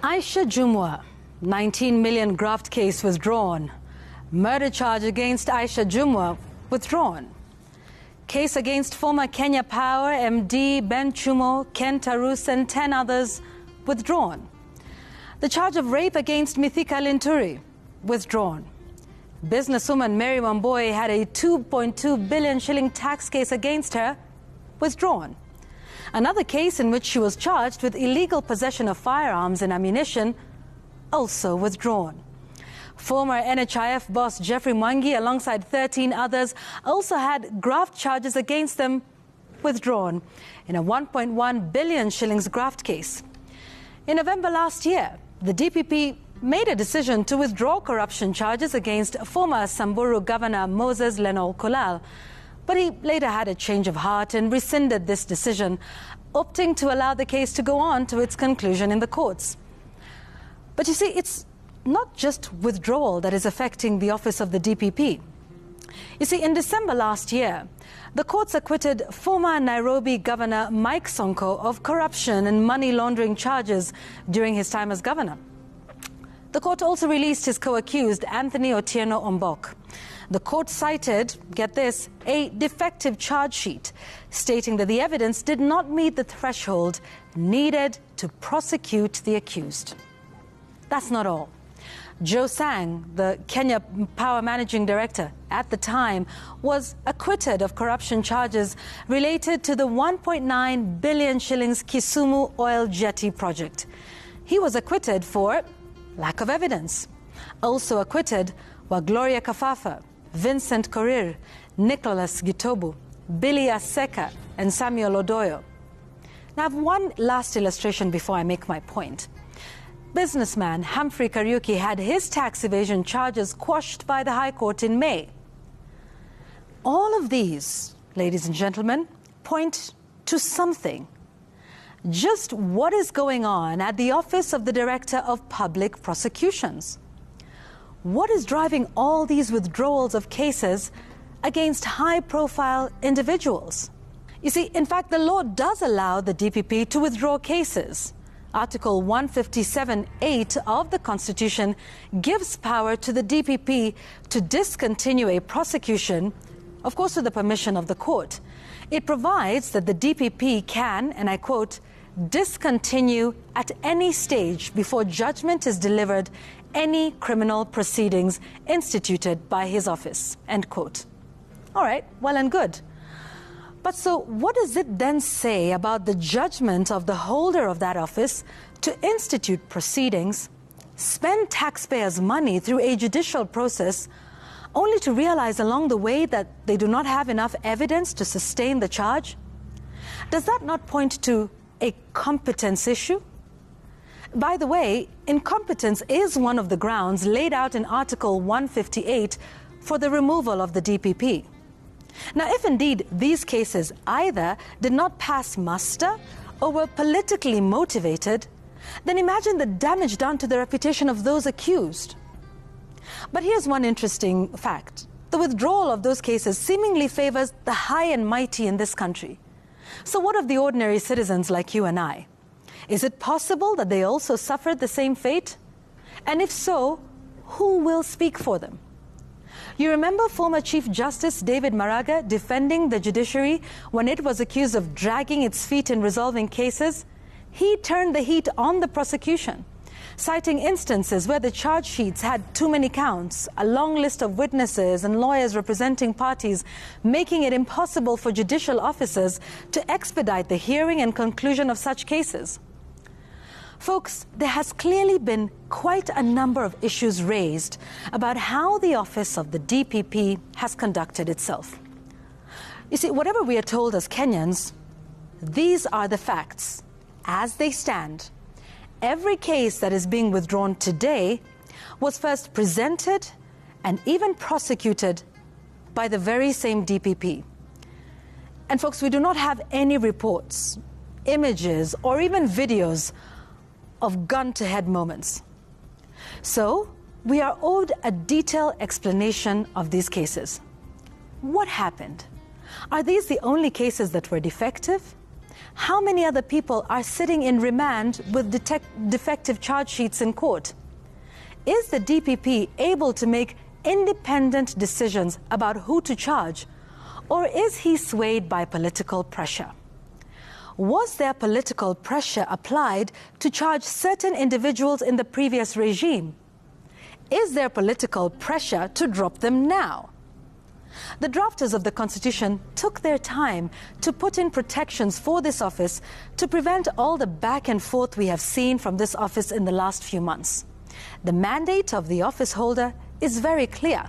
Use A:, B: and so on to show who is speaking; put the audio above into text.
A: Aisha Jumwa, 19 million graft case withdrawn. Murder charge against Aisha Jumwa withdrawn. Case against former Kenya Power MD Ben Chumo, Ken Tarus and 10 others withdrawn. The charge of rape against Mithika Linturi withdrawn. Businesswoman Mary Wamboi had a 2.2 billion shilling tax case against her withdrawn. Another case in which she was charged with illegal possession of firearms and ammunition also withdrawn. Former NHIF boss Jeffrey Mwangi, alongside 13 others, also had graft charges against them withdrawn in a 1.1 billion shillings graft case. In November last year, the DPP made a decision to withdraw corruption charges against former Samburu Governor Moses Lenol Kulal. But he later had a change of heart and rescinded this decision, opting to allow the case to go on to its conclusion in the courts. But you see, it's not just withdrawal that is affecting the office of the DPP. You see, in December last year, the courts acquitted former Nairobi Governor Mike Sonko of corruption and money laundering charges during his time as governor. The court also released his co-accused, Anthony Otieno Ombok. The court cited, get this, a defective charge sheet, stating that the evidence did not meet the threshold needed to prosecute the accused. That's not all. Joe Sang, the Kenya Power Managing Director at the time, was acquitted of corruption charges related to the 1.9 billion shillings Kisumu oil jetty project. He was acquitted for lack of evidence. Also acquitted were Gloria Kafafa, Vincent Korir, Nicholas Gitobu, Billy Aseka, and Samuel Odoyo. Now, I have one last illustration before I make my point. Businessman Humphrey Kariuki had his tax evasion charges quashed by the High Court in May. All of these, ladies and gentlemen, point to something. Just what is going on at the Office of the Director of Public Prosecutions? What is driving all these withdrawals of cases against high-profile individuals? You see, in fact, the law does allow the DPP to withdraw cases. Article 157(8) of the Constitution gives power to the DPP to discontinue a prosecution, of course with the permission of the court. It provides that the DPP can, and I quote, discontinue at any stage before judgment is delivered any criminal proceedings instituted by his office, end quote. All right, well and good. But so what does it then say about the judgment of the holder of that office to institute proceedings, spend taxpayers' money through a judicial process, only to realize along the way that they do not have enough evidence to sustain the charge? Does that not point to a competence issue? By the way, incompetence is one of the grounds laid out in Article 158 for the removal of the DPP. Now, if indeed these cases either did not pass muster or were politically motivated, then imagine the damage done to the reputation of those accused. But here's one interesting fact. The withdrawal of those cases seemingly favors the high and mighty in this country. So what of the ordinary citizens like you and I? Is it possible that they also suffered the same fate? And if so, who will speak for them? You remember former Chief Justice David Maraga defending the judiciary when it was accused of dragging its feet in resolving cases? He turned the heat on the prosecution, citing instances where the charge sheets had too many counts, a long list of witnesses and lawyers representing parties, making it impossible for judicial officers to expedite the hearing and conclusion of such cases. Folks, there has clearly been quite a number of issues raised about how the office of the DPP has conducted itself. You see, whatever we are told as Kenyans, these are the facts as they stand. Every case that is being withdrawn today was first presented and even prosecuted by the very same DPP. And folks, we do not have any reports, images, or even videos of gun-to-head moments. So, we are owed a detailed explanation of these cases. What happened? Are these the only cases that were defective? How many other people are sitting in remand with defective charge sheets in court? Is the DPP able to make independent decisions about who to charge, or is he swayed by political pressure? Was there political pressure applied to charge certain individuals in the previous regime? Is there political pressure to drop them now? The drafters of the Constitution took their time to put in protections for this office to prevent all the back and forth we have seen from this office in the last few months. The mandate of the office holder is very clear.